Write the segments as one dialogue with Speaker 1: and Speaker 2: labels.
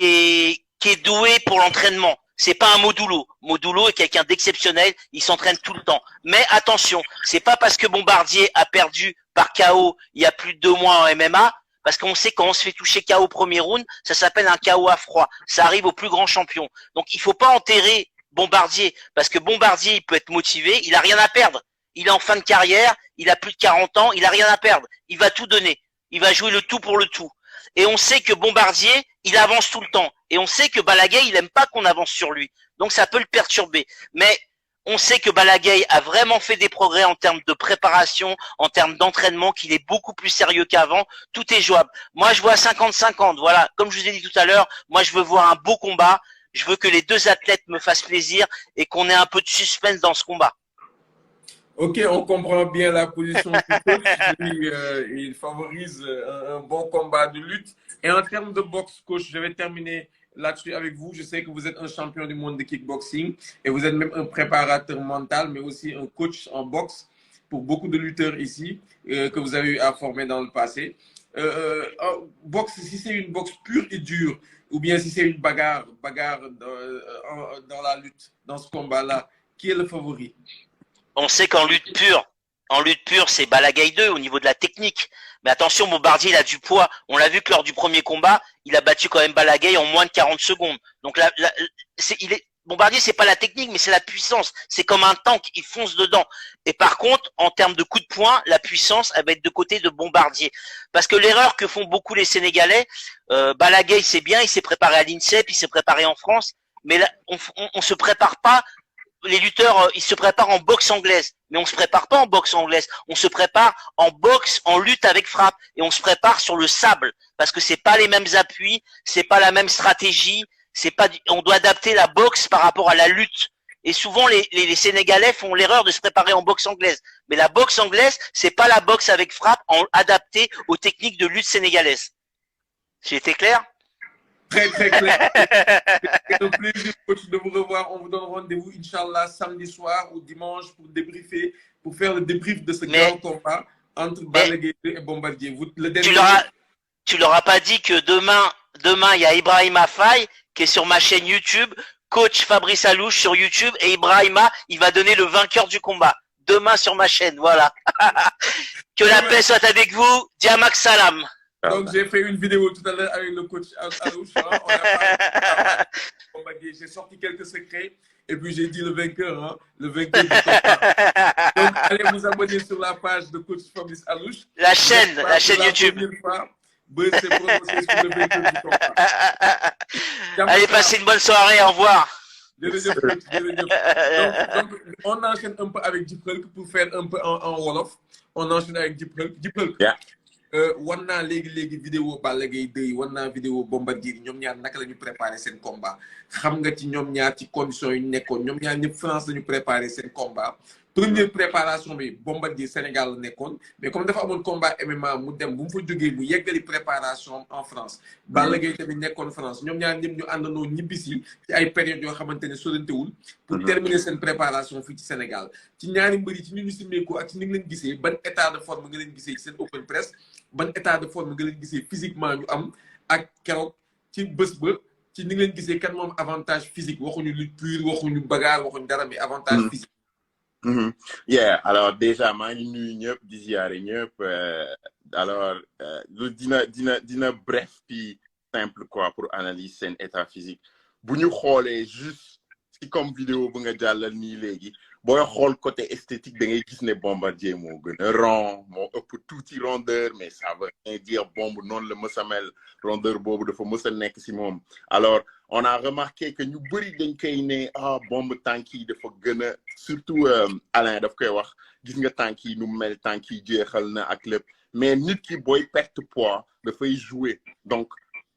Speaker 1: qui est doué pour l'entraînement. C'est pas un Modulo. Modulo est quelqu'un d'exceptionnel, il s'entraîne tout le temps. Mais attention, c'est pas parce que Bombardier a perdu par KO il y a plus de 2 mois en MMA, parce qu'on sait quand on se fait toucher KO au premier round, ça s'appelle un KO à froid. Ça arrive aux plus grands champions. Donc il faut pas enterrer Bombardier, parce que Bombardier, il peut être motivé, il a rien à perdre. Il est en fin de carrière, il a plus de 40 ans, il a rien à perdre. Il va tout donner. Il va jouer le tout pour le tout. Et on sait que Bombardier, il avance tout le temps. Et on sait que Balagay, il aime pas qu'on avance sur lui. Donc ça peut le perturber. Mais on sait que Balagay a vraiment fait des progrès en termes de préparation, en termes d'entraînement, qu'il est beaucoup plus sérieux qu'avant. Tout est jouable. Moi, je vois 50-50. Voilà. Comme je vous ai dit tout à l'heure, moi, je veux voir un beau combat. Je veux que les deux athlètes me fassent plaisir et qu'on ait un peu de suspense dans ce combat.
Speaker 2: Ok, on comprend bien la position du coach. Lui, il favorise un bon combat de lutte. Et en termes de boxe, coach, je vais terminer là-dessus avec vous. Je sais que vous êtes un champion du monde de kickboxing et vous êtes même un préparateur mental, mais aussi un coach en boxe pour beaucoup de lutteurs ici que vous avez eu à former dans le passé. Boxe, si c'est une boxe pure et dure, ou bien si c'est une bagarre dans la lutte, dans ce combat-là, qui est le favori?
Speaker 1: On sait qu'en lutte pure, c'est Balagay 2 au niveau de la technique. Mais attention, Bombardier, il a du poids. On l'a vu que lors du premier combat, il a battu quand même Balagay en moins de 40 secondes. Donc Bombardier, c'est pas la technique, mais c'est la puissance. C'est comme un tank, il fonce dedans. Et par contre, en termes de coup de poing, la puissance, elle va être de côté de Bombardier. Parce que l'erreur que font beaucoup les Sénégalais, Balagay, c'est bien, il s'est préparé à l'INSEP, il s'est préparé en France, mais là, on se prépare pas. Les lutteurs, ils se préparent en boxe anglaise, mais on se prépare pas en boxe anglaise, on se prépare en boxe, en lutte avec frappe, et on se prépare sur le sable, parce que c'est pas les mêmes appuis, c'est pas la même stratégie, on doit adapter la boxe par rapport à la lutte. Et souvent, les Sénégalais font l'erreur de se préparer en boxe anglaise, mais la boxe anglaise, c'est pas la boxe avec frappe adaptée aux techniques de lutte sénégalaises. J'ai été clair?
Speaker 2: Très, très clair. C'est un plaisir, coach, de vous revoir. On vous donne rendez-vous, Inch'Allah, samedi soir ou dimanche pour débriefer, pour faire le débrief de ce grand combat entre Balagay et Bombardier.
Speaker 1: Tu leur as pas dit que demain, il y a Ibrahima Faye qui est sur ma chaîne YouTube, coach Fabrice Alouche sur YouTube, et Ibrahima, il va donner le vainqueur du combat. Demain sur ma chaîne, voilà. Que la paix soit avec vous. Diamak Salam.
Speaker 2: Donc, j'ai fait une vidéo tout à l'heure avec le coach Alouche. J'ai sorti quelques secrets et puis j'ai dit le vainqueur, le vainqueur du combat. Donc, allez vous abonner sur la page de coach Fabrice Alouche.
Speaker 1: La chaîne YouTube.
Speaker 2: C'est prononcé sur le vainqueur du combat.
Speaker 1: Allez, passez une bonne soirée. Au revoir.
Speaker 2: Donc, on enchaîne un peu avec Djibril pour faire un peu en Wolof. On enchaîne avec Djibril. Wan naa léegi vidéo Balagay 2 wan naa vidéo Bombardier ñoom ñaar naka la ñu préparé seen combat xam nga ci ñoom ñaar ci conditions yu nekkoon ñoom ñaar ñëpp France la ñu préparé seen combat. Première préparation bi Bombardier Sénégal la nekkoon mais comme dafa amoon combat MMA mu dem bu mu fa jógee mu yeggali préparation en France. Balagay tamit nekkoon France ñoom ñaar ñëpp ñu àndandoo ñibbisi ci ay période yoo xamante ne sorantewul pour terminer seen préparation fii ci Sénégal. Ci ñaari mbër yi ci ñu simmeeku ak ci ni nga leen gisee ban état de forme nga leen gisee ci seen open press. Ban état de forme nga leen gisee physiquement ñu am ak keroog ci bés ba ci ni nga leen gisee kan moom avantage physique waxuñu lutte pure waxuñu bagarre waxuñu dara mais avantage physique.
Speaker 3: Yeah, alors déjà maa ngi nuyu ñëpp di ziare ñëpp alors lu dina bref puis simple quoi pour analyser seen état physique bu ñu xoolee juste ci comme vidéo bu nga jàllal nii léegi booy xool côté esthétique da ngay gis ne Bombardier moo gën a rond moo ëpp tuuti rondeur mais ça veut rien dire bombe noonu la mës a mel rondeur boobu dafa mës a nekk si moom alors on a remarqué que ñu bëri dañ koy ne bombe tànk yi dafa gën a surtout Alain daf koy wax gis nga tànk yi nu mel tànk yi jeexal na ak lépp mais nit ki booy perte poids dafay jouer donc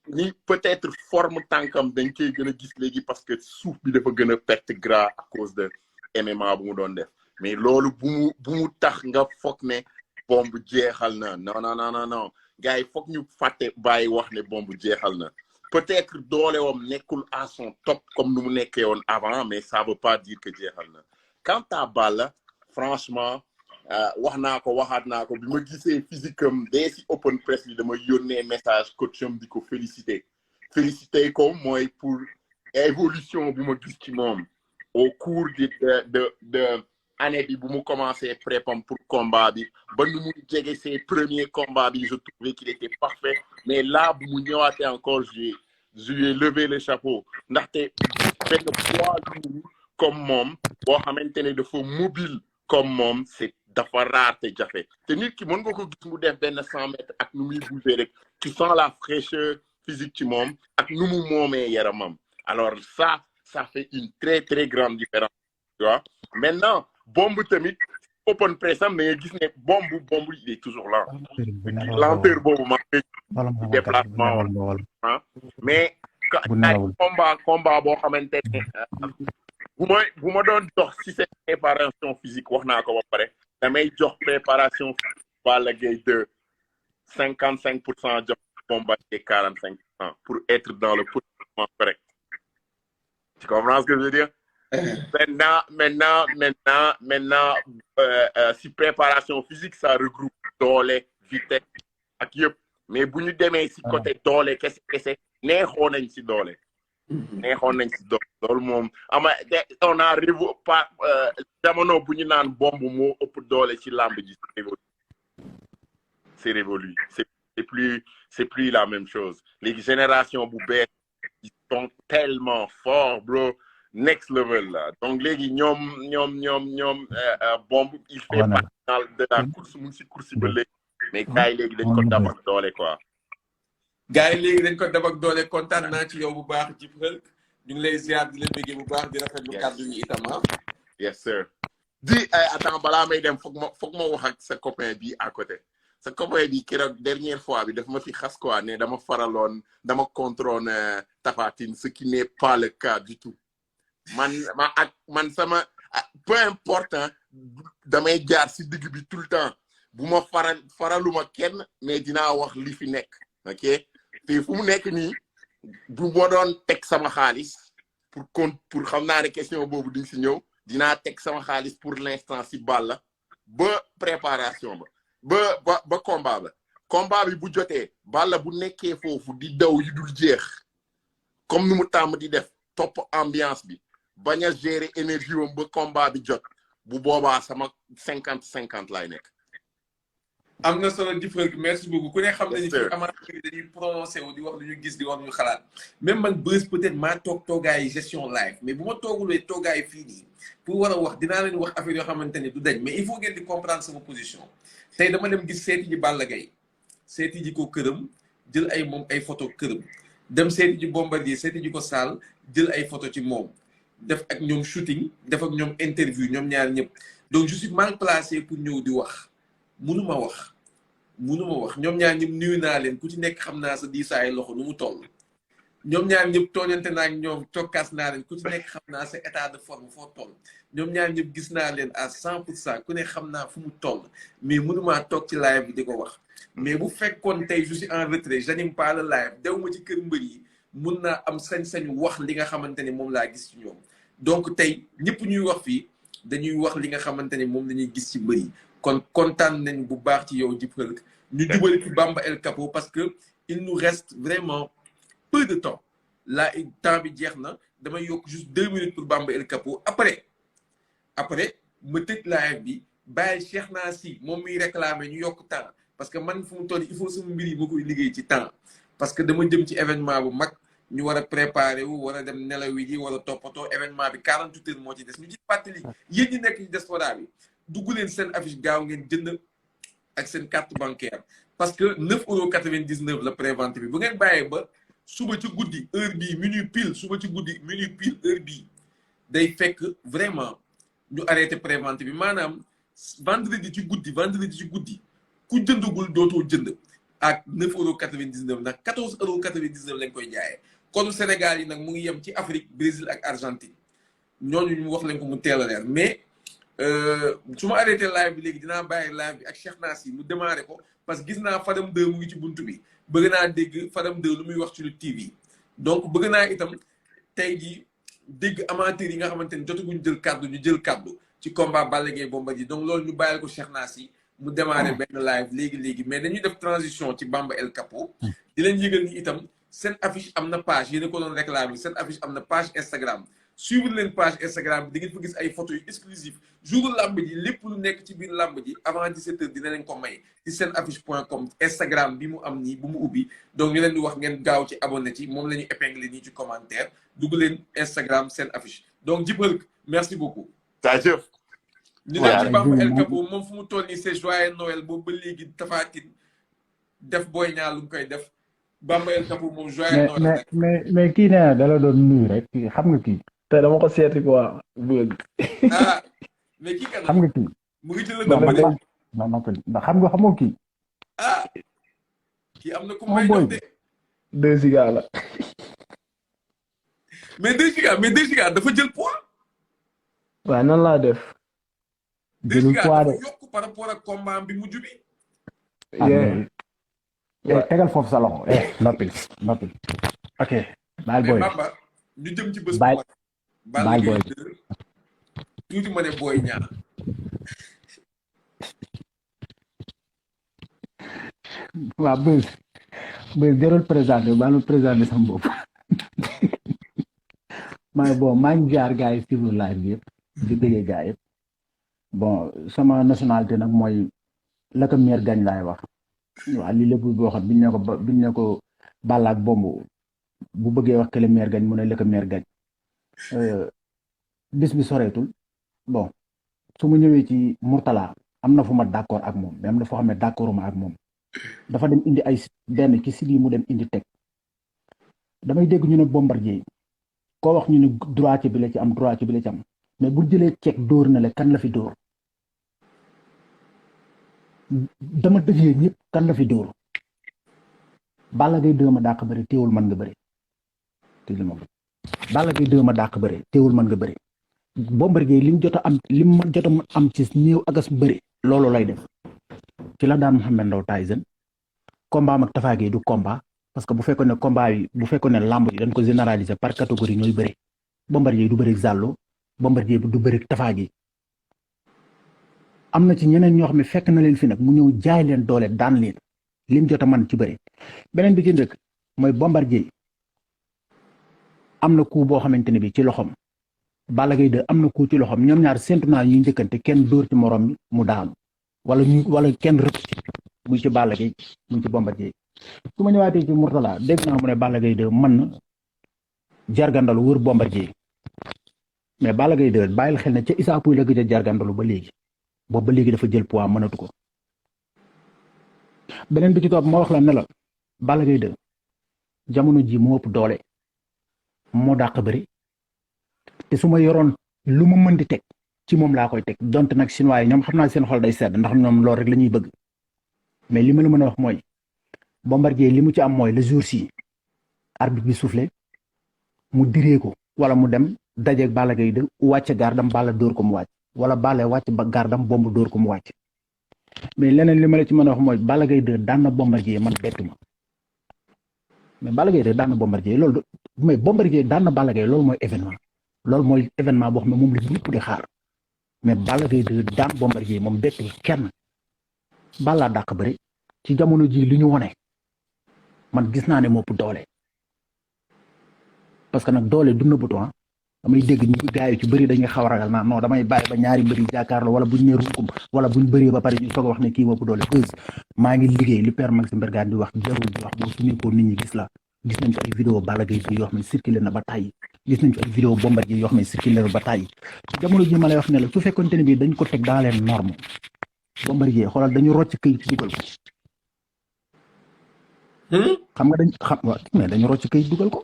Speaker 3: ni peut-être forme tànkam dañ koy gën a gis léegi parce que suuf bi dafa gën a perte gras à cause de MMA bu mu doon def mais loolu bu mu tax nga foog ne bombe jeexal na non gars yi foog ñu fàtte bàyyi wax ne bombe jeexal na peut-être doolewam nekkul à son top comme nu mu nekkee woon avant mais ça veut pas dire que jeexal na quant à Balla franchement wax naa ko waxaat naa ko bi ma gisee physique am dès si open press bi dama yónnee message coach am di ko féliciter féliciter ko mooy pour évolution bu ma gis ci moom au cours de année bi bu mu commencé prépam pour combat bi ba nu mu jege ses premiers combats bi je trouvais qu'il était parfait mais là bu mu ñëwaatee encore je lui ai levé le chapeau ndaxte benn poids lourd comme moom boo xamante ne dafa mobile comme moom c'est dafa rare te jafe te nit ki mën nga ko gis mu def benn 100 mètres ak nu muy bouger rek tu sens la fraîcheur physique ci moom ak nu mu moomee yaramam alors ça fait une très très grande différence tu vois maintenant bombe tamit open press am da nga gis ne bombe il est toujours là lenteur boobu ma déplacement mais combat boo xamante ne bu ma doon jox si seen préparation physique wax naa ko ba pare damay jox préparation Balla Gaye 2 55% jox Bombardier 45% pour être dans le positionnement correct. Tu comprends ce que je veux dire? Maintenant, si préparation physique, ça regroupe doole, vitesse, ak yëpp. Mais bu ñu demee si côté doole kese neexoon nañ si doole. Loolu moom on a révolu pas jamono bu ñu naan bombe moo ëpp doole ci lamb ji c'est révolu. C'est plus la même chose. Les générations bu bees ils sont tellement forts bro. Next level là donc léegi ñoom bombe il fait partie de la course mu ngi si course ba léegi mais gars yi léegi dañ ko dab ak doole quoi.
Speaker 2: gars yi léegi dañ ko dab ak doole kontaan naa ci yow bu baax Djib Hulk ñu ngi lay ziar di la bëggee bu baax di rafetlu kàddu yi itam
Speaker 3: yes sir. Attends balaa may dem foog ma wax ak sa copain bi à côté sa copain bi keroog dernière fois bi daf ma fi xas quoi ne dama contrôle Tapha Tine ce qui n'est pas le cas du tout. man sama peu importe damay jaar si digg bi tout le temps bu ma faraluma kenn mais dinaa wax li fi nekk ok te fu mu nekk nii bu ma doon teg sama xaalis pour xam naa ne question boobu di si ñëw dinaa teg sama xaalis pour l'instant si Balla ba préparation ba combat bi bu jotee Balla bu nekkee foofu di daw yu dul jeex comme nu mu tàmm di def topp ambiance bi bañ a gérer énergie wam ba combat bi jot bu boobaa sama 50-50 laay nekk.
Speaker 2: am na solo Djib Hulk merci beaucoup ku ne xam nañu fi amateur yi dañuy prononcé wu di wax lu ñu gis di wax lu ñu xalaat même man bës peut-être maa toogaay gestion live mais bu ma toogulee toogaay fii nii pour war a wax dinaa leen wax affaire yoo xamante ne du dañ mais il faut ngeen di comprendre sama position tey dama dem gis seeti ji Balla Gaye seeti ji ko këram jël ay photo këram dem seeti ji Bombardier seeti ji ko saal jël ay photo ci moom def ak ñoom shooting def ak ñoom interview ñoom ñaar ñëpp donc je suis mal placé pour ñëw di wax mënuma wax ñoom ñaar ñëpp nuyu naa leen ku ci nekk xam naa sa diisaay loxo nu mu toll ñoom ñaar ñëpp tooñante naa ak ñoom tokkaas naa leen ku ci nekk xam naa sa état de forme foo toll ñoom ñaar ñëpp gis naa leen à 100% ku ne xam naa fu mu toll mais mënumaa toog ci live bi di ko wax mais bu fekkoon tey je suis en retrait j'anime pas le live dew ma ci kër mbër yi mun naa am sañ-sañu wax li nga xamante ne moom laa gis ci ñoom donc tey ñëpp ñuy wax fii dañuy wax li nga xamante ne moom lañuy gis ci mbër yi kon kontaan nañ bu baax ci yow Djib Hulk ñu jubali ci Bamba El Capo parce que il nous reste vraiment peu de temps là temps bi jeex na damay yokk juste 2 minutes pour Bamba El Capo après ma tëj live bi bàyyi Cheikh Nassi moom muy réclamer ñu yokk temps parce que man fu mu toll il faut sama mbir yi ma koy liggéey ci temps parce que dama jëm ci événement bu mag ñu war a préparer wu war a dem nelawi ji war a toppatoo événement bi 48 heures moo ci des ñu ci fàttali yéen ñi nekk ci diaspora bi dugg leen seen affiche gaaw ngeen jënd ak seen carte bancaire parce que 9,99 € la prévente bi bu ngeen bàyyee ba suba ci guddi heure bii minuit pile suba ci guddi minuit pile heure bii day fekk vraiment ñu arrêté prévente bi maanaam vendredi ci guddi ku jëndagul dootoo jënd ak 9,99 € ndax 14,99 € lañ koy jaayee kon Sénégal yi nag mu ngi yem ci Afrique Brésil ak Argentine ñooñu ñu wax leen ko mu teel a leer mais su ma arrêté live bi léegi dinaa bàyyi live bi ak Cheikh Nassi mu démarré ko parce que gis naa Fadam 2 mu ngi ci buntu bi bëgg naa dégg Fadam 2 lu muy wax ci Lutte TV donc bëgg naa itam tey jii dégg amateurs yi nga xamante ni jotaguñ jël kaddu ñu jël kaddu ci combat Balla Gaye Bombardier donc loolu ñu bàyyil ko Cheikh Nassi mu démarré benn live léegi mais dañuy def transition ci Bamba El Capo di leen yëgal ni itam seen affiche am na page yéen a ko doon réclamer seen affiche am na page Instagram suivre leen page Instagram bi di ngeen fa gis ay photos yu exclusives jour lamb ji lépp lu nekk ci biir lamb ji avant 17h dina leen ko may ci seen affiche.com Instagram bi mu am nii bu mu ubbi donc ñu leen di wax ngeen gaaw ci abonné ci moom la ñu épinglé nii ci commentaire dugg leen Instagram seen affiche donc Djib Reug merci beaucoup.
Speaker 3: jaajëf.
Speaker 2: ñu dem ci Bamba El Capo moom fu mu toll nii c'est joyeux Noël boobu ba léegi Tapha Tine def Boy Niang lu mu koy def Bamba El Capo moom joyeux Noël.
Speaker 4: mais kii nee na da la doon nuyu rek xam nga kii. te dama ko seeti quoi bëgg.
Speaker 2: ah mais kii kan
Speaker 4: xam nga kii.
Speaker 2: mu ngi jël
Speaker 4: ndax xam nga xamoo kii.
Speaker 2: ah kii am na ku may jox de.
Speaker 4: 2 giga la.
Speaker 2: mais 2 giga dafa jël poids.
Speaker 4: waaw nan laa def.
Speaker 2: 2
Speaker 4: jëlul
Speaker 2: giga
Speaker 4: poids
Speaker 2: dafa
Speaker 4: de.
Speaker 2: yokk par rapport ak combat bi mujj bi.
Speaker 4: tegal foofu sa loxo noppil ok baal booy
Speaker 2: mais Bamba ñu jëm ci bés.
Speaker 4: baal
Speaker 2: Balla
Speaker 4: booy
Speaker 2: Gaye 2 tuuti ma ne Boy Niang.
Speaker 4: waaw bés jarul présenté baal ma présenté sama bopp maa ngi jaar gars yi suivre live bi yëpp di bëggee gars yëpp bon sama nationalité nag mooy la ko meer gañ laay wax waaw lii lépp boo xam biñ ne ko Balla ak bomb bu bëggee wax que le meer gañ mu ne la ko meer gañ bis bi soreetul bon su ma ñëwee ci Mourtala am na fu ma d'accord ak moom mais am na foo xam ne d'accorduma ak moom dafa dem indi ay benn ci site yi mu dem indi teg damay dégg ñu ne Bombardier koo wax ñu ne droitier bi la ci am droitier bi la ci am mais bu jëlee ceeg dóor na le kan la fi dóor dama dëggee ñëpp kan la fi dóor Balla Gaye 2 ma dàq bëri teewul mën nga bëri Balla Gaye 2 ma dàq bëri teewul mën nga bëri Bombardier li mu jot a am li mu jot a am ci néew agas bëri loolu lay def ci la daan Mohamed Ndao Tyson combat am ak Tapha Gueye du combat parce que bu fekkoon ne combat yi bu fekkoon ne lamb yi dañ ko généraliser par catégorie ñooy bëri Bombardier du bëri Zallo Bombardier du bëri Tapha Gueye am na ci ñeneen ñoo xam ne fekk na leen fi nag mu ñëw jaay leen doole daan leen lim jot a man ci bëri beneen bi ci njëkk mooy Bombardier am na coup boo xamante ne bi ci loxom Balla Gaye 2 am na coup ci loxom ñoom ñaar séntu naa ñuy njëkkante kenn dóor ci morom mi mu daanu wala kenn rëpp ci muy ci Balla Gaye muy ci Bombardier su ma ñëwaatee ci Mourtala dégg naa mu ne Balla Gaye 2 mën na jargandalu wër Bombardier mais Balla Gaye 2 bàyyil xel ne ca Issa Pouye la gëj a jargandalu ba léegi boobu ba léegi dafa jël poids mënatu ko beneen bi ci topp ma wax la ne la Balla Gaye 2 jamono ji moo ëpp doole moo dàq bëri te su ma yoroon lu ma mën di teg ci moom laa koy teg donte nag chinois yi ñoom xam naa seen xol day sedd ndax ñoom loolu rek la ñuy bëgg mais li ma la mën a wax mooy Bombardier li mu ci am mooy le jour ci arbitre bi soufflé mu diree ko wala mu dem dajeeg Balla Gaye 2 wàcc gardam Balla dóor ko mu wàcc wala Balla wàcc ba gardam bomb dóor ko mu wàcc mais leneen li ma la ci mën a wax mooy Balla Gaye 2 daan na Bombardier man bettu ma mais Balla Gaye 2 daan na Bombardier loolu mais Bombardier daan na Balla Gaye loolu mooy événement boo xam ne moom la ñëpp di xaar mais Balla Gaye 2 daan Bombardier moom bettu kenn Balla dàq bëri ci jamono ji li ñu wone man gis naa ne moo ëpp doole parce que nag doole du nëbbatu damay dégg ñu gars yi ci bëri dañuy xaw a ragal naan non damay bàyyi ba ñaari mbëri jàkkaarloo wala buñ ne runkum wala buñ bëree ba pare ñu soog a wax ne kii moo ëpp doole maa ngi liggéey li père Maxime Bergane di wax jarul di wax boo suñu ko nit ñi gis la gis nañ fi ay vidéo Balla Gaye yoo xam ne circulé na ba tàyyi gis nañ fi ay vidéo Bombardier yoo xam ne circulé na ba tàyyi ci jamono ji ma lay wax ne la su fekkonte ne bii dañ ko teg dans les normes Bombardier xoolal dañu rocc këyit dugal ko xam nga mais dañu rocc këyit dugal ko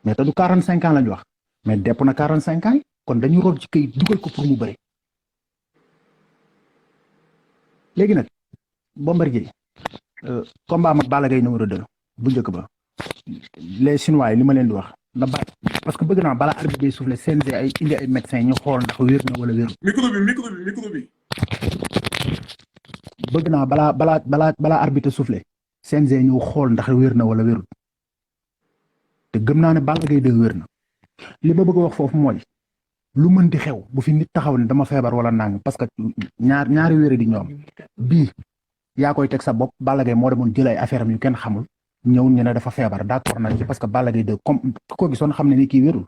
Speaker 4: mais te du 45 ans la ñu wax mais depp na 45 ans kon dañu rocc ci këyit dugal ko pour mu bëri léegi nag Bombardier combat am ak Balla Gaye numéro 2 bu njëkk ba les chinois yi li ma leen di wax na ba parce que bëgg naa balaa arbitre bi soufflé CNG ay indi ay médecins ñu xool ndax wér na wala wér.
Speaker 2: micro bi.
Speaker 4: bëgg naa balaa arbitre soufflé CNG ñu xool ndax wér na wala wérul te gëm naa ne Balla Gaye 2 wér na li ma bëgg a wax foofu mooy lu mën di xew bu fi nit taxaw ne dama feebar wala nang parce que ñaari wér di ñoom bii yaa koy teg sa bopp Balla Gaye moo demoon jël ay affaire am yu kenn xamul ñëw ñu ne dafa feebar d'accord nañ ci parce que Balla Gaye 2 comme ko gisoon xam ne ni kii wérul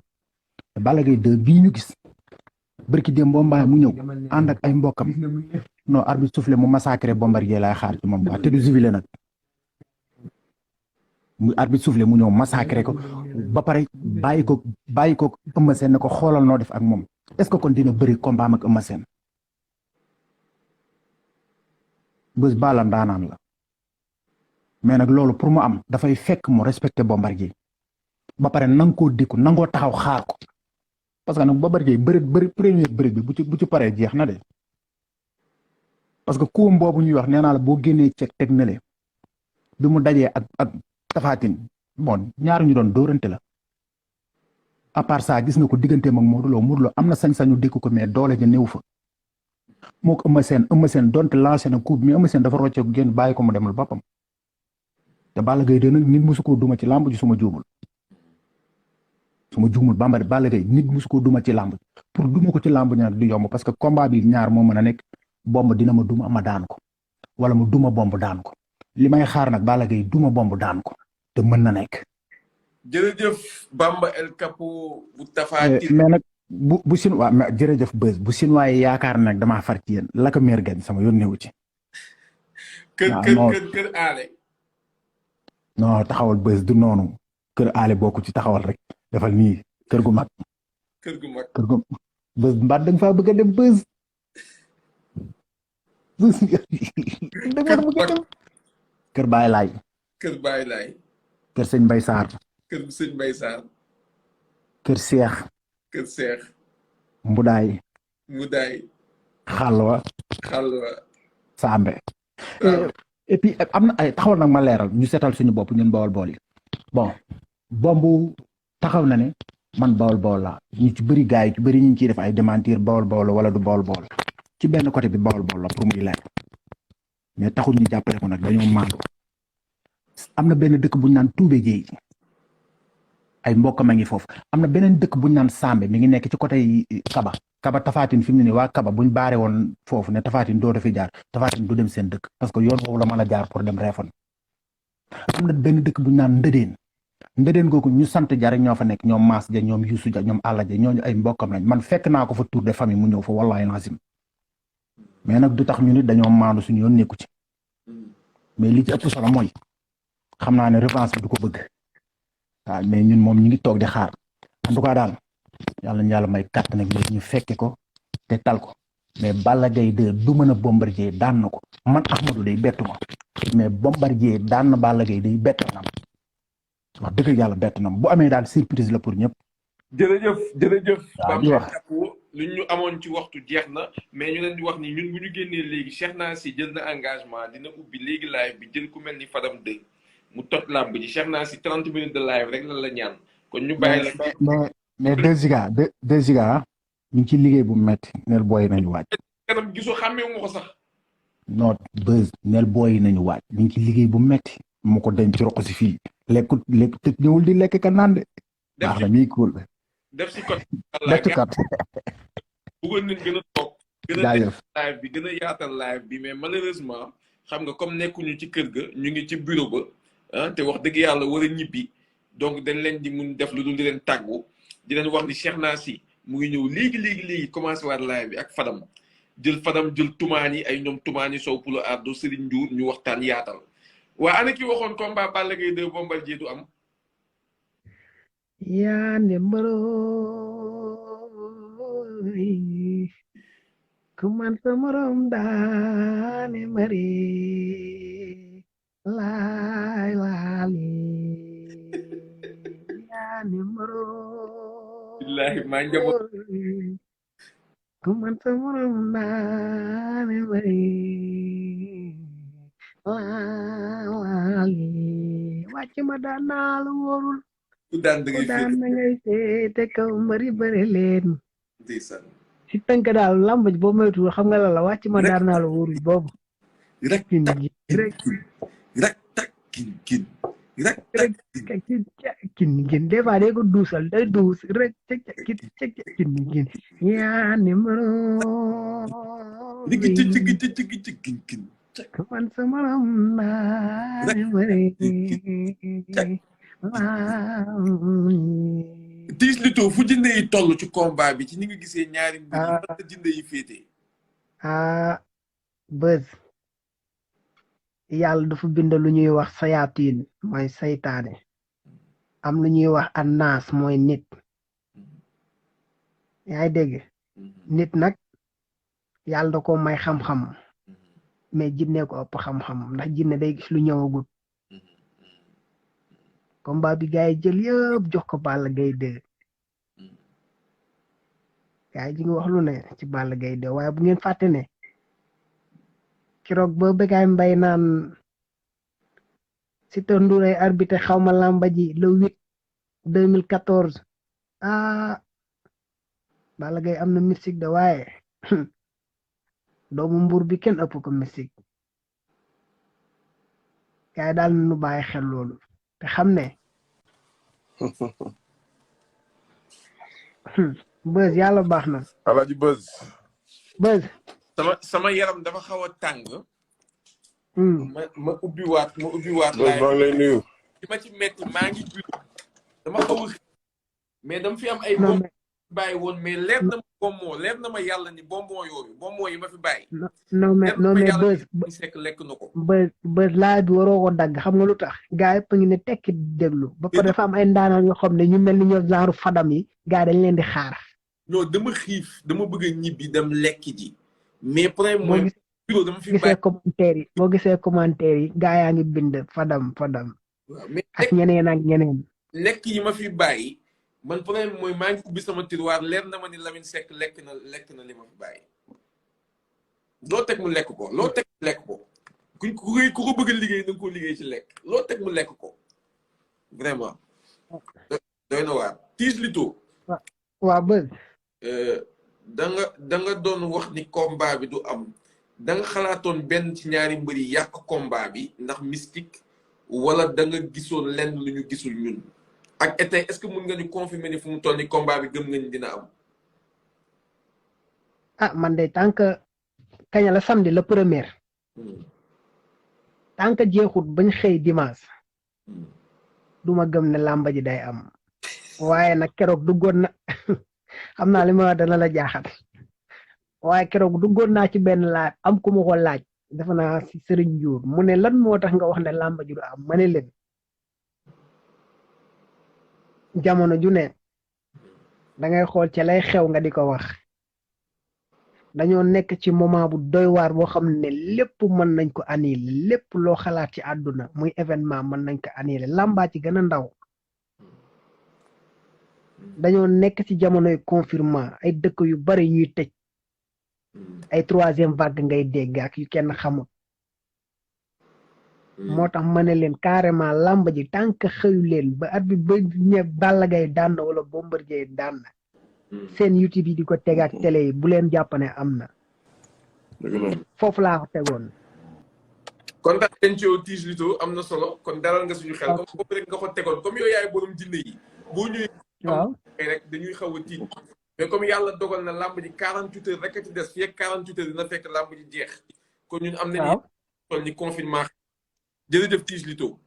Speaker 4: Balla Gaye 2 bii ñu gis bërki démb Bombardier mu ñëw ànd ak ay mbokkam non arbitre soufflé mu massacré Bombardier laay xaar ci moom quoi te du civilé nag mu arbitre soufflé mu ñëw massacré ko ba pare bàyyi ko Eumeu Sène ne ko xoolal noo def ak moom est-ce que kon dina bëri combat am ak Eumeu Sène bés Balla ndaanaan la mais nag loolu pour mu am dafay fekk mu respecté Bombardier ba pare nang koo dékku nangoo taxaw xaar ko parce que nag Bombardier bëri première bëri bi bu ci paree jeex na de parce que kuum boobu ñuy wax nee naa la boo génnee ceeg teg na le bi mu dajee ak Tapha Tine bon ñaar ñu doon dóorante la à part ça gis nga ko digganteem ak Modou Lo am na sañ-sañu dékku ko mais doole ja néew fa moo ko Eumeu Sène donte lancé na coup mais Eumeu Sène dafa rocceeku génn bàyyi ko mu demal boppam te Balla Gaye de nag nit musu koo duma ci làmb ji suma juumul Balla Gaye nit musu koo duma ci làmb pour duma ko ci làmb ñaar du yomb parce que combat bi ñaar moo mën a nekk bomb dina ma duma ma daan ko wala mu duma bomb daan ko li may xaar nag Balla Gaye duma bomb daan ko te mën na nekk.
Speaker 2: jërëjëf Bamba El Capo bu Tapha Tine
Speaker 4: mais nag bu sin waa mais jërëjëf bës bu sin waaye yaakaar nag damaa far ci yéen la ko meer gañ sama yoon newu ci.
Speaker 2: kër aale.
Speaker 4: non taxawal bës du noonu kër aale bokku ci taxawal rek defal nii kër gu mag. bës mbaat da nga faa bëgg a dem bës. kër Baye Laay. kër sëñ Mbay Saar. kër Seex. Mbudaay. Xalwa. Sambe. et puis am na ay taxawal nag ma leeral ñu seetal suñu bopp ñun Bawol yi bon bombu taxaw na ne man Bawol la ñu ci bëri gars yi ci bëri ñu ngi ciy def ay démentir Bawol wala du Bawol ci benn côté bi Bawol la pour muy leer mais taxul ñu jàppale ko nag dañoo maandu am na benn dëkk bu ñu naan Tuube Jéey ay mbokk ma ngi foofu am na beneen dëkk bu ñu naan Sambe mi ngi nekk ci côté Kaba Tapha Tine fi mu ne nii waa Kaba buñ baare woon foofu ne Tapha Tine doo dafi jaar Tapha Tine du dem seen dëkk parce que yoon boobu la mën a jaar pour dem Réfane am na benn dëkk bu ñu naan Ndëdeen googu ñu sant ja rek ñoo fa nekk ñoom Maas ja ñoom Youssou ja ñoom Alla ja ñooñu ay mbokkam lañ man fekk naa ko fa tour de famille mu ñëw fa wallahi lazim mais nag du tax ñu nit dañoo maandu suñu yoon nekku ci mais li ci ëpp solo mooy xam naa ne revanche bi du ko bëgg waaw mais ñun moom ñu ngi toog di xaar en tout cas daal yàlla ñu yàlla may kàtt nag ñu fekke ko te tal ko mais Balla Gaye 2 du mën a Bombardier daan na ko man Ahmadou day bettu ma mais Bombardier daan na Balla Gaye day bett na wax dëgg yàlla bett na bu amee daal surprise la pour ñëpp.
Speaker 2: jërëjëf.
Speaker 4: waaw di wax
Speaker 2: lu ñu amoon ci waxtu jeex na mais ñu leen di wax ni ñun bu ñu génnee léegi Cheikhna Sy jël na engagement dina ubbi léegi live bi jël ku mel ni Fadam 2 mu toj làmb ji Cheikhna Sy 30 minutes de live rek la ñaan kon ñu bàyyi la.
Speaker 4: mais 2 giga ñu ngi ci liggéey bu metti neel booy nañu waaj.
Speaker 2: kanam gisoo xàmmee wu ma ko sax.
Speaker 4: non buzz neel booy nañu waaj ñu ngi ci liggéey bu metti mu ko denc roq si fii lekk te ñëwul di lekk ka naan de. baax na mi cool.
Speaker 2: def si code.
Speaker 4: def ci code.
Speaker 2: bëggoon nañ gën a toog. gën a def live bi gën a yaatal live bi mais malheureusement xam nga comme nekkuñu ci kër ga ñu ngi ci bureau ba ah te wax dëgg yàlla war a ñibbi donc dañ leen di mun def lu dul di leen tàggu di leen wax ni Cheikhna Sy mu ngi ñëw léegi commencé waat live bi ak Fadam jël tumaani ay ñoom tumaani Sow Pulo Ardo Serigne Ndiour ñu waxtaan yaatal waa ana ki waxoon combat Balla Gaye 2 Bombardier du am.
Speaker 5: yaa ne mbarooy ku man sa morom daane mari laay laali yaa ne mbarooy
Speaker 2: billahi maa njaboot
Speaker 5: ku man sa morom daane mari laali wàcc ma daan naa la wóorul
Speaker 2: ku daan da
Speaker 5: ngay seete kaw mari bëri leen
Speaker 2: ndeysaan
Speaker 5: si tënk daal lamb ji boo moytuwul xam nga la wàcc ma daan naa la wóorul boobu
Speaker 2: rek
Speaker 5: kin des fois day ko duusal day duus rek kin yaa numéro
Speaker 2: kin
Speaker 5: man sama ram naa bëri
Speaker 2: Tiis Lito fu jënde yi toll ci combat bi ci ni nga gisee ñaari mbir yi fan la jënde yi féete.
Speaker 5: Buzz yàlla dafa bind lu ñuy wax sayaatiin mooy saytaane am lu ñuy wax annaas mooy nit yaa ngi dégg nit nag yàlla da ko may xam-xam mais jinne ko ëpp xam-xam ndax jinne day gis lu ñëwagut combat bi gars yi jël yëpp jox ko Balla Gaye 2 gars yi ji ngi wax lu ne ci Balla Gaye 2 waaye bu ngeen fàtte ne keroog ba Bécaye Mbaye naan Sitor Ndour ay arbitre xawma làmba ji le 8 2014 Balla Gaye am na mystique de waaye doomu Mbuur bi kenn ëpp ko mystique gars yi daal nu bàyyi xel loolu te xam ne Buzz yàlla baax na.
Speaker 2: Alaaji Buzz.
Speaker 5: Buzz.
Speaker 2: sama yaram dafa xaw a tàng. ma ubbiwaat
Speaker 3: Buzz maa ngi lay nuyu.
Speaker 2: li ma ci metti maa ngi bureau dama xaw a mais dama fi am ay bomb bàyyi woon mais leer na ma bonbon leer na ma yàlla ni bonbon yooyu bonbon yi ma fi bàyyi.
Speaker 5: non mais Buzz
Speaker 2: sekk lekk na ko.
Speaker 5: Buzz laa bi waroo ko dagg xam nga lu tax gars yëpp a ngi ne tekki déglu ba pare dafa am ay ndaanaan yoo xam ne ñu mel ni ñoo genre fadam yi gars dañ leen di xaar.
Speaker 2: non dama xiif dama bëgg a ñibbi dem lekk ji. mais problème mooy bureau dama fi bàyyi
Speaker 5: boo gisee commentaire yi gars yaa ngi bind fadam.
Speaker 2: mais
Speaker 5: ak ñeneen.
Speaker 2: lekk yi ma fi bàyyi man problème mooy maa ngi ubbi sama tiroir leer na ma ni Lamine Seck lekk na li ma fi bàyyi. loo teg mu lekk ko loo teg mu lekk ko ku ko bëgg a liggéey da nga koo liggéey ci lekk loo teg mu lekk ko vraiment. doy na waar Tiis Lito.
Speaker 5: waaw Buzz.
Speaker 2: da nga doon wax ni combat bi du am da nga xalaatoon benn ci ñaari mbër yi yàq combat bi ndax mystique wala da nga gisoon lenn lu ñu gisul ñun ak été est-ce que mën nga ñu confirmer ni fu mu toll ni combat bi gëm nga ni dina am.
Speaker 5: man de tant que kañ la samedi la premier. tant que jeexut bañ xëy dimanche. duma gëm ne làmba ji day am. waaye nag keroog duggoon na xam naa li ma wax dana la jaaxal waaye keroog duggoon naa ci benn laaj am ku ma ko laaj defe naa si Serigne Ndiour mu ne lan moo tax nga wax ne làmba ju du am ma ne leen jamono ju ne dangay xool ci lay xew nga di ko wax dañoo nekk ci moment bu doy waar boo xam ne lépp mën nañ ko annuler lépp loo xalaat ci àdduna muy événement mën nañ ko annuler làmbaa ci gën a ndaw dañoo nekk ci jamonoy confinement ay dëkk yu bari ñuy tëj ay troisième vague ngay dégg ak yu kenn xamul moo tax ma ne leen carrément làmb ji tant que xëyu leen ba at bi ba ñe Balla Gaye daan na wala Bombardier daan na seen YouTube yi di ko teg ak télé yi bu leen jàpp ne am na foofu laa ko tegoon.
Speaker 2: kon tax dañ ci yow Tiis Lito am na solo kon dalal nga suñu xel comme foofu rek nga ko tegoon comme yow yaay borom jinne yi boo ñëwee
Speaker 5: waaw
Speaker 2: rek dañuy xaw a tiit mais comme yàlla dogal na làmb ji 48 heures rek a ci des fii ak 48 heures dina fekk làmb ji jeex kon ñun am nañu toll ni confinement jërëjëf Tiis Lito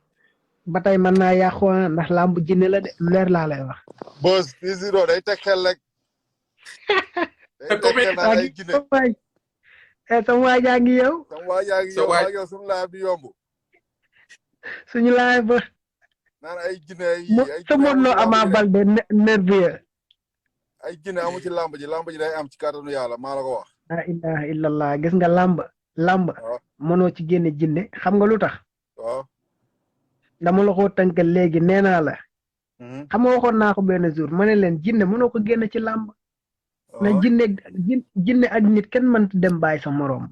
Speaker 5: ba tey mën naa yàqu ndax làmb jinne la de lu leer laa lay wax
Speaker 6: Buzz Tiis Lito day teg xel rek day teg xel naa ay jinne
Speaker 5: sama waa jaa ngi yow
Speaker 6: yow suñu laaj bi yomb
Speaker 5: suñu laaj ba
Speaker 6: naan ay jinne
Speaker 5: sa Modou Lo Ama Baldé nerveux
Speaker 6: ay jinne amu ci làmb ji day am ci kàttanu yàlla maa la ko wax
Speaker 5: la ilaha illallah gis nga làmb mënoo ci génne jinne xam nga lu tax
Speaker 6: waaw
Speaker 5: dama la ko tënkal léegi nee naa la xam nga waxoon naa ko benn jour ma ne leen jinne mënoo ko génne ci làmb na jinne ak nit kenn mënta dem bàyyi sa moroom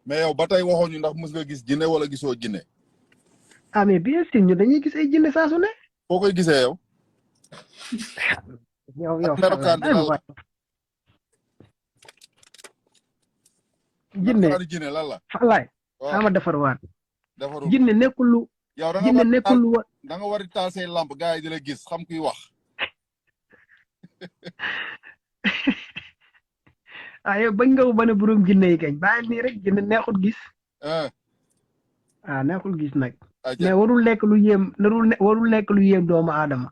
Speaker 6: mais yow ba tey waxoon ñu ndax mës nga gis jinne wala gisoo jinne
Speaker 5: mais bien sûr ñu dañuy gis ay jinne saa su ne
Speaker 6: foo koy gisee yow
Speaker 5: yow
Speaker 6: melokaan bi lan la
Speaker 5: jinne
Speaker 6: lan la
Speaker 5: falaay xama defar waat
Speaker 6: defaru
Speaker 5: jinne nekkul lu
Speaker 6: yow
Speaker 5: jinne nekkul lu wa
Speaker 6: da nga war a taal say lamp gars yi di la gis xam kuy wax
Speaker 5: ah yow bañ nga ba ne borom jinne yi kañ bàyyi nii rek jinne neexul gis neexul gis nag mais warul nekk lu yéem warul nekk lu yéem doomu aadama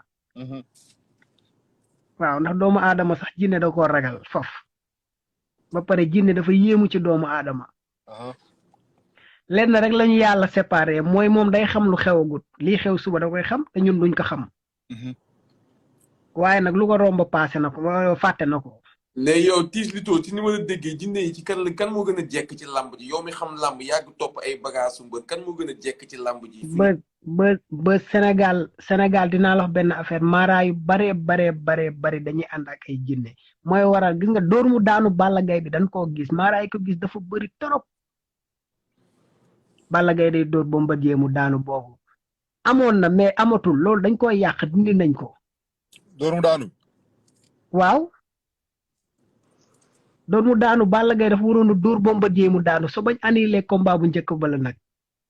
Speaker 5: waaw ndax doomu aadama sax jinne da koo ragal fof ba pare jinne dafa yéemu ci doomu aadama lenn rek lañu yàlla séparé mooy moom day xam lu xewagut lii xew suba da koy xam te ñun duñ ko xam waaye nag lu ko romb passé na ko fàtte na ko
Speaker 2: mais yow Tiis Lito ci ni ma la déggee jinne yi ci kan moo gën a jekk ci làmb ji yow mi xam làmb yàgg topp ay bagage mbër kan moo gën a jekk ci làmb ji
Speaker 5: ba Sénégal dinaa la wax benn affaire mara yu bare dañuy ànd ak ay jinne mooy waral gis nga dóor mu daanu Balla Gaye bi dañ koo gis mara yi ko gis dafa bëri torop Balla Gaye day dóor Bombardier mu daanu boobu amoon na mais amatul loolu dañ koy yàq dindi nañ ko
Speaker 6: dóor mu daanu
Speaker 5: waaw dóor mu daanu Balla Gaye dafa waroon a dóor Bombardier mu daanu so bañ annulé combat bu njëkk ba la nag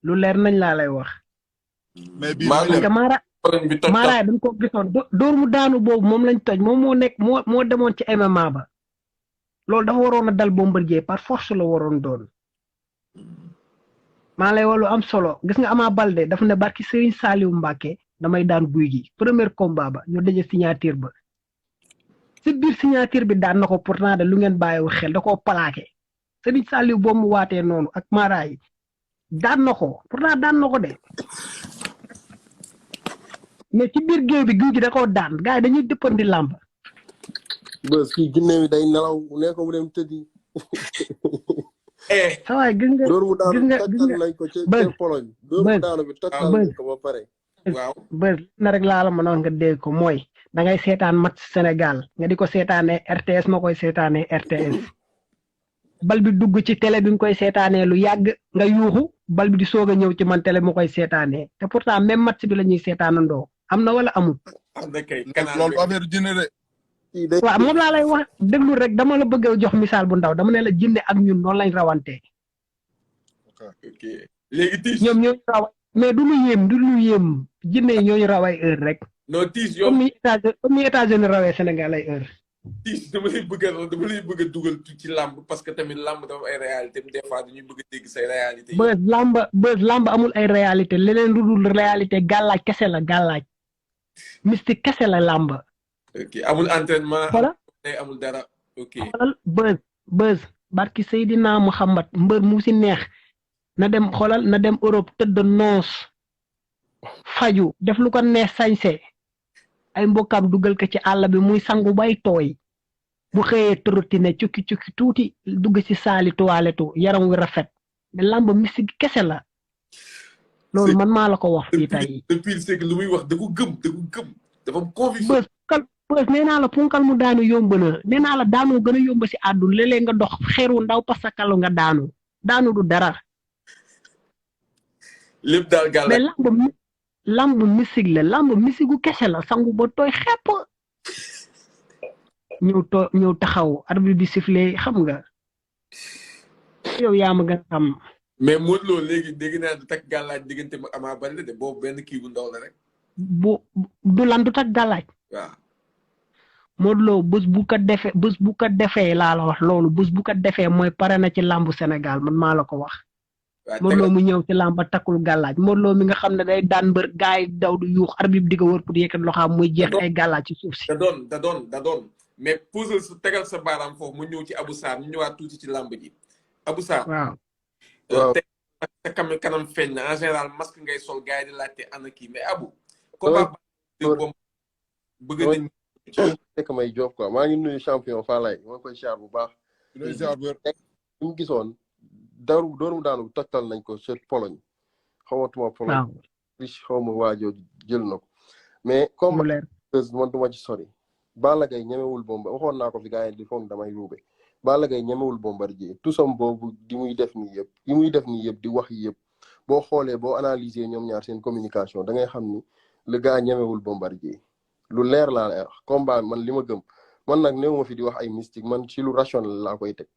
Speaker 5: lu leer nañ laa lay wax
Speaker 6: mais bii
Speaker 5: maaraay dañ ko gisoon dóor mu daanu boobu moom lañ toj moom moo demoon ci MMA ba loolu dafa waroon a dal Bombardier par force la waroon doon maa lay walu am solo gis nga Ama Baldé dafa ne barki Serigne Saliou Mbacké damay daan guy gi premier combat ba ñu daje signature ba ci biir signature bi daan na ko pourtant de lu ngeen bàyyiwul xel da koo plaqué Serigne Saliou boo mu waatee noonu ak maaraay daan na ko pourtant daan na ko de mais ci biir géew bi guy gi da koo daan gars yi dañuy dëppandi làmb
Speaker 7: bës kii jinne bi day nelaw ne ko mu dem tëddi
Speaker 5: sa waay gis nga
Speaker 7: dóor mu daanu tottal nañ ko ca Pologne dóor mu daanu bi tottal nañ ko ba pare
Speaker 2: waaw
Speaker 5: bës na rek laa la mënoon nga dégg ko mooy da ngay seetaan match Sénégal nga di ko seetaanee RTS ma koy seetaanee RTS bal bi dugg ci télé bi nga koy seetaanee lu yàgg nga yuuxu bal bi di soog a ñëw ci man télé ma koy seetaanee te pourtant même match bi la ñuy seetaanandoo am na wala amul.
Speaker 6: loolu affaire jinne de.
Speaker 5: waaw moom laa lay wax déglu rek dama la bëgg a jox misaal bu ndaw dama ne la jinne ak ñun noonu lañ rawantee.
Speaker 2: ok léegi Tiis
Speaker 5: ñoom ñooñu raw mais du lu yéem jinne yi ñooñu raw ay heure rek.
Speaker 2: non Tiis yow
Speaker 5: comme ni États-Unis rawee Sénégal ay heure.
Speaker 2: Tiis dama lay bëgg a dugal ci làmb parce que tamit làmb dafa ay réalité des fois dañuy bëgg a dégg say réalité.
Speaker 5: bës làmb amul ay réalité leneen lu dul réalité gàllaaj kese la gàllaaj mystique kese la làmb.
Speaker 2: ok amul entraînement.
Speaker 5: voilà
Speaker 2: amul dara ok.
Speaker 5: xoolal bës barki Seydina Muhammad mbër mu si neex na dem xoolal na dem Europe tëdd noos faju def lu ko neex sañse ay mbokkam dugal ko ci àll bi muy sangu bay tooy bu xëyee trotine cukki tuuti dugg ci saali toilette yaram wi rafet mais làmb mystique kese la loolu man maa la ko wax fii tey.
Speaker 2: depuis c'est que lu muy wax da ko gëm dafa am conviction.
Speaker 5: bës nee naa la punkal mu daanu yomb na nee naa la daanu gën a yomb si àdduna léeg-léeg nga dox xeeru ndaw pasakalu nga daanu du dara.
Speaker 2: lépp daal gàll.
Speaker 5: mais lamb mystique la lamb mystique gu kese la sangu ba tooy xepp ñëw taxaw arbitre bi sifflé xam nga yow yaa ma gën a xam.
Speaker 2: mais Modou Lo léegi dégg naa du takk gàllaaj diggante ma Ama Baldé de boobu benn kii bu ndaw la rek.
Speaker 5: du lan du takk gàllaaj.
Speaker 2: waaw.
Speaker 5: Modou Lo bés bu ko defee laa la wax loolu bés bu ko defee mooy pare na ci lambu Sénégal man maa la ko wax. Modou Lo mu ñëw ci làmba takkul gàllaaj Modou Lo mi nga xam ne day daan mbër gaay daw du yuux arbitre bi di ko wër pour yëkkat loxaam muy jeex ay gàllaaj ci suuf si.
Speaker 2: da doon mais posé sa tegal sa baaraam foofu mu ñëw ci Abou Sarr ñu ñëwaat tuuti ci làmb ji Abou Sarr.
Speaker 5: waaw.
Speaker 2: teg sa kanam feeñ na en général masque ngay sol gaay di laajte ana kii mais Abou. combat bëgg nañ.
Speaker 7: fekk may job quoi maa ngi nuyu champion Falaye maa ngi koy siyaar bu baax. mu gisoon. dóor mu daanu tottal nañ ko ca Pologne xamatuma Pologne riche xawma waajoo jël na ko mais comme man duma ci sori Balla Gaye ñemewul bomba waxoon naa ko fi gars yi di foog damay ruube Balla Gaye ñemewul Bombardier tusam boobu di muy def nii yëpp di wax yëpp boo xoolee boo analyser ñoom ñaar seen communication da ngay xam ni le gars ñemewul Bombardier lu leer laa lay wax combat man li ma gëm man nag néew ma fi di wax ay mystique man ci lu rationnel laa koy teg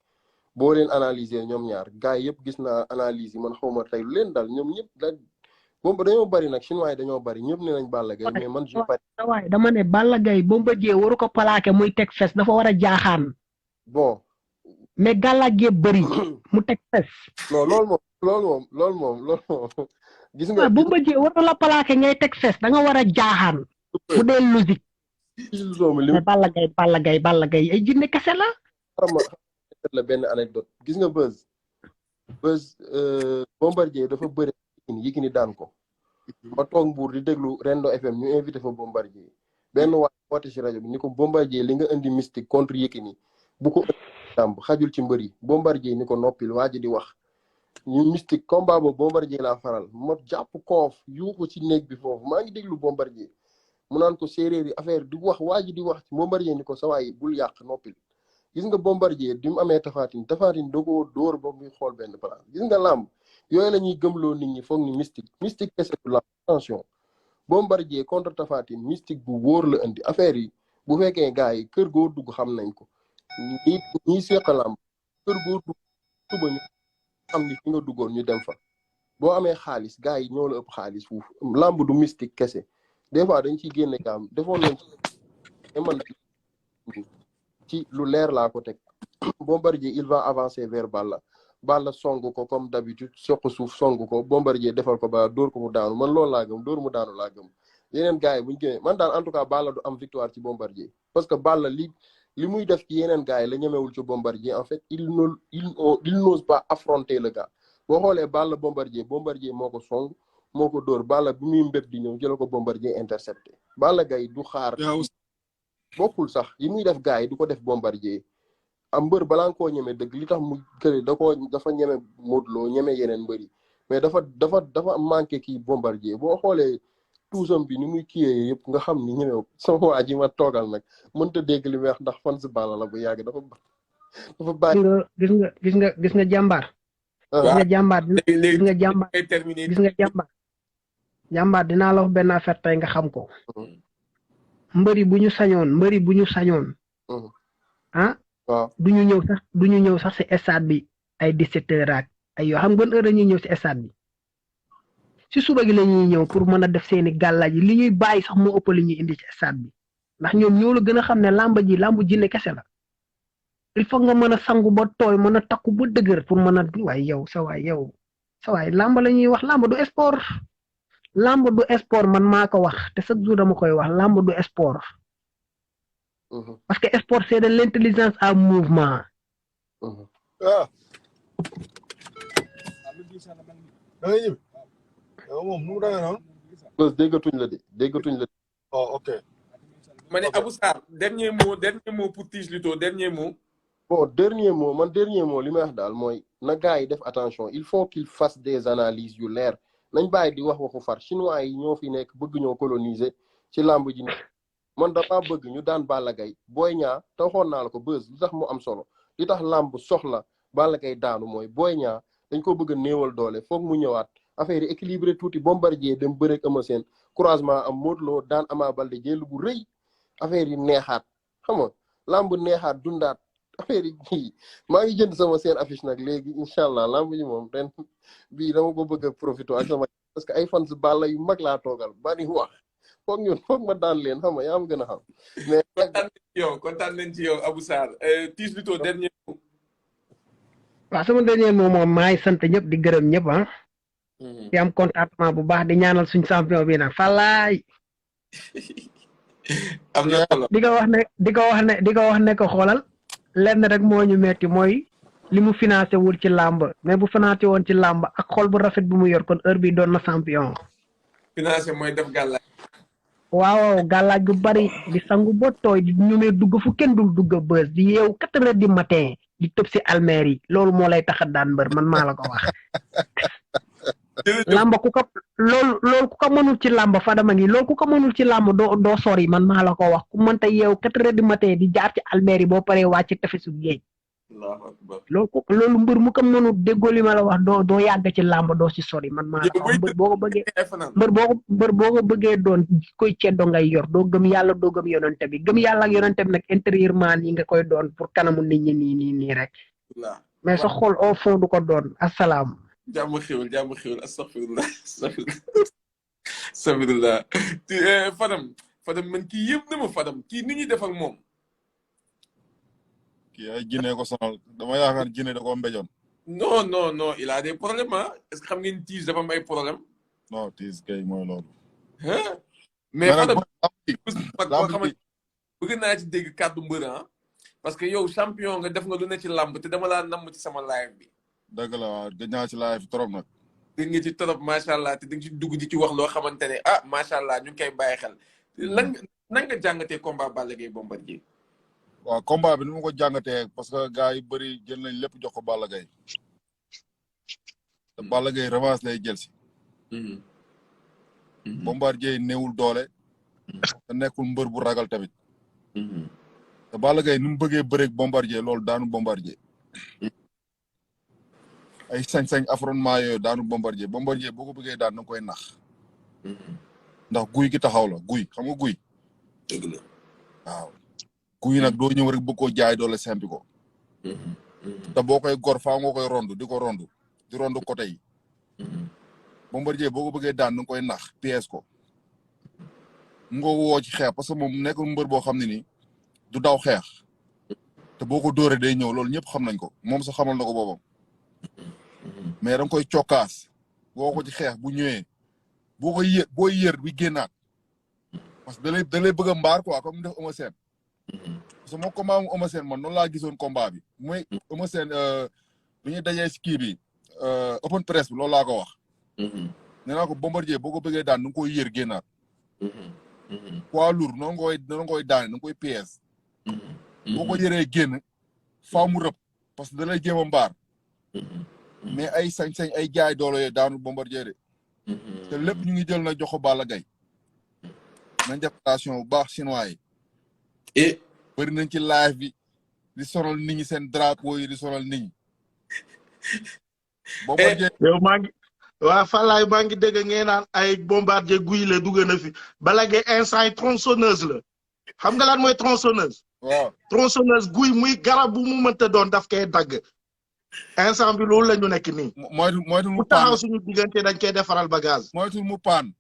Speaker 7: boo leen analyser ñoom ñaar gars yëpp gis naa analyse yi man xawma tey lu leen dal ñoom ñëpp moom dañoo bari nag chinois yi dañoo bari ñëpp ne nañ Balla Gaye mais man
Speaker 5: waaye dama ne Balla Gaye Bombardier waru ko plaqué muy teg fes dafa war a jaaxaan
Speaker 7: bon
Speaker 5: mais gàllaaj yee bëri mu teg fes.
Speaker 7: non loolu moom gis nga.
Speaker 5: waaw Bombardier war na la plaqué ngay teg fes da nga war a jaaxaan bu dee logique. mais Balla Gaye ay jinne kese la.
Speaker 7: la benn anecdote gis nga Beuz Bombardier dafa bëri Yékini daan ko. ma toog Mbour di déglu Rendo FM ñu invité fa Bombardier benn waay woote ci rajo bi ni ko Bombardier li nga indi mystique contre Yékini bu ko ëndi xajul ci mbër yi Bombardier ni ko noppil waa ji di wax ñu mystique combat boobu Bombardier laa faral ma jàpp koof yuuxu ci néeg bi foofu maa ngi déglu Bombardier mu naan ko séeréer yi affaire di wax waa ji di wax ci Bombardier ni ko sa waay bul yàq noppil gis nga Bombardier bi mu amee Tapha Tine da koo dóor ba muy xool benn place gis nga làmb yooyu la ñuy gëmloo nit ñi foog ni mystique kese du làmb attention Bombardier contre Tapha Tine mystique bu wóor la indi affaire yi bu fekkee gars yi kër goo dugg xam nañ ko ñi seq làmb kër goo dugg suba ñu xam ni fi nga duggoon ñu dem fa boo amee xaalis gars yi ñoo la ëpp xaalis foofu làmb du mystique kese des fois dañ ciy génne gaam defoon nañ ci man ci lu leer laa ko teg Bombardier il va avancer vers Balla song ko comme d'habitude soq suuf song ko Bombardier defal ko ba dóor ko mu daanu man loolu laa gëm dóor mu daanu laa gëm yeneen gars yi buñu génnee man daal en tout cas Balla du am victoire ci Bombardier parce que Balla li muy def ci yeneen gars yi la ñemewul ci Bombardier en fait il n'ose pas affronter le gars boo xoolee Balla Bombardier moo ko song moo ko dóor Balla bi muy mbéb di ñëw jëla ko Bombardier intercepté Balla Gaye du xaar bokkul sax yi muy def gars yi du ko def Bombardier am mbër balaa nga koo ñeme dëgg li tax mu kële dafa ñeme Modou Lo ñeme yeneen mbëri mais dafa manqué kii Bombardier boo xoolee tuusam bi ni muy kiyee yëpp nga xam ni ñeme sama waa ji ma toogal nag mënta dégg li may wax ndax fan si Balla la bu yàgg dafa bàyyi.
Speaker 5: gis nga jàmbaar. jàmbaar dinaa la wax benn affaire tey nga xam ko. mbëri bu ñu sañoon. ah.
Speaker 7: waaw
Speaker 5: du ñu ñëw sax ci stade bi ay 17h ak ay yoo xam nga heure dañuy ñëw ci stade bi ci suba gi la ñuy ñëw pour mën a def seeni gàllaaj yi li ñuy bàyyi sax moo ëpp li ñuy indi ci stade bi ndax ñoom ñoo la gën a xam ne làmb ji ne kese la il faut nga mën a sangu ba tooy mën a takku ba dëgër pour mën a waaye yow sa waay làmb la ñuy wax làmb du sport man maa ko wax te chaque jour dama koy wax làmb du sport. Parce que sport c'est de l'intelligence en mouvement.
Speaker 7: déggatuñ la.
Speaker 6: Oh, ok.
Speaker 2: ma ne Abou Sarr dernier mot pour Tige Luthor dernier mot.
Speaker 7: bon dernier mot li may wax daal mooy na gars yi def attention il faut qu'il fasse des analyses yu leer nañ bàyyi di wax waxu far chinois yi ñoo fi nekk bëgg ñoo coloniser ci làmb ji. man dama bëgg ñu daan Balla Gaye Boy Niang te waxoon naa la ko Beuz li tax mu am solo li tax làmb soxla Balla Gaye daanu mooy Boy Niang dañ ko bëgg a néewal doole foog mu ñëwaat affaire yi équilibré tuuti Bombardier dem bëreeg Eumeu Sène croisement am Modou Lo daan Ama Baldé jël bu rëy affaire yi neexaat xam nga làmb neexaat dundaat affaire yi maa ngi jënd sama seen affiche nag léegi incha allah làmb ji moom ren bii dama ko bëgg a profité ak sama parce que ay fans Balla yu mag laa toogal bari wax. foog ma daan leen xam nga yaa ma gën a xam. mais
Speaker 2: kontaan nañ ci yow Abou Sarr Tige Luthor dernier mot.
Speaker 5: waaw sama dernier mot moom maay sant ñëpp di gërëm ñëpp ah. di am contentement bu baax di ñaanal suñ champion bi nag Falaay.
Speaker 2: am na solo
Speaker 5: di ko wax ne ko xoolal lenn rek moo ñu metti mooy li mu financé wul ci làmb mais bu financé woon ci làmb ak xol bu rafet bu mu yor kon heure bi doon na champion.
Speaker 2: financé mooy def gàllaaj.
Speaker 5: waaw gàllaaj gu bari di sangu ba tooy di ñumee dugg fu kenn dul dugg Beuz di yeewu 4h du matin di tëb si almeer yi loolu moo lay tax a daan mbër man maa la ko wax. làmb ku ko loolu ku ko mënul ci làmb Fadama ngi loolu ku ko mënul ci làmb doo sori man maa la ko wax ku mënta yeewu 4h du matin di jaar ci almeer yi boo paree wàcc tefesu géej. loolu mbër mu ko mënul déggoo li ma la wax doo yàgg ci làmb doo ci sori man maa la ko wax mbër boo ko bëggee doon koy ceddo ngay yor doo gëm yàlla doo gëm yonente bi gëm yàlla ak yonente bi nag intérieurement yi nga koy doon pour kanamu nit ñi nii rek mais sa xol au fond du ko doon asalaam.
Speaker 2: jàmm xewul astaghfirullah Fadam man kii yëpp na ma Fadam kii ni ñuy def ak moom
Speaker 6: kii ay Guinée ko sonal dama yaakaar Guinée da ko mbéjoon.
Speaker 2: non non non il a des problèmes ah est-ce que xam ngeen Tige dafa am ay problème
Speaker 6: non Tige kay mooy loolu.
Speaker 2: mais Fadam
Speaker 6: lamb bi
Speaker 2: bëgg naa ci dégg kàddu mbër ah parce que yow champion nga def nga lu ne ci lamb te dama laa namm ci sama live bi.
Speaker 6: dëgg la waaw gëj naa ci live trop nag.
Speaker 2: dégg nga ci trop macha allah te di nga ci dugg di ci wax loo xamante ne ah macha allah ñu ngi koy bàyyi xel nan nga jàngatee combat Balla Gaye Bombardier.
Speaker 6: waaw combat bi ni ma ko jàngatee parce que gars yi bëri jël nañ lépp jox ko Balla Gaye. te Balla Gaye revanche lay jël si. Bombardier néewul doole. te nekkul mbër bu ragal tamit. te Balla Gaye ni mu bëggee bëreeg Bombardier loolu daanu Bombardier. ay sañ-sañ affrontement yooyu daanu Bombardier boo ko bëggee daan na koy nax. ndax guy gi taxaw la guy xam nga guy.
Speaker 2: dëgg la
Speaker 6: waaw. guy nag doo ñëw rek bëgg koo jaay doole sempi ko. te boo koy gor faa nga koy rondu di rondu côté yi. Bombardier boo ko bëggee daan na nga koy nax pièce ko. mu nga woo ci xeex parce que moom nekkul mbër boo xam ne nii du daw xeex. te boo ko dóoree day ñëw loolu ñëpp xam nañ ko moom sax xamal na ko boppam. mais da nga koy cokkaas woo ko ci xeex bu ñëwee boo koy booy yër bi génnaat parce que da lay bëgg a mbaar quoi comme def Eumeu Sène parce que moom combat mu Eumeu Sène man noonu laa gisoon combat bi mooy Eumeu Sène bu ñuy dajee si kii bi open press bi loolu laa ko wax. nee naa ko Bombardier boo ko bëggee daan da nga koy yër génnaat. poids lourd noonu nga koy daane da nga koy pièce. boo ko yëree génn faaw mu rëb parce que da lay jéem a mbaar. mais ay sañ-sañ ay jaay doole yooyu daanu Bombardier de. te lépp ñu ngi jël na jox ko Balla Gaye. nañ def attention bu baax chinois yi.
Speaker 2: et
Speaker 6: bëri nañ ci live bi di sonal nit ñi seen drapeau yi di sonal nit ñi. Bombardier
Speaker 8: yow waa Falaye maa ngi dégg ngeen naan ay Bombardier guy la dugg na fi Balla Gaye instant yi tronçonneuse la xam nga lan mooy tronçonneuse.
Speaker 6: waaw
Speaker 8: tronçonneuse guy muy garab bu mu mënta doon daf koy dagg. instant bi loolu la ñu nekk nii.
Speaker 6: moytu mu
Speaker 8: taxaw suñu diggante dañ koy defaral bagage.
Speaker 6: moytu mu paan.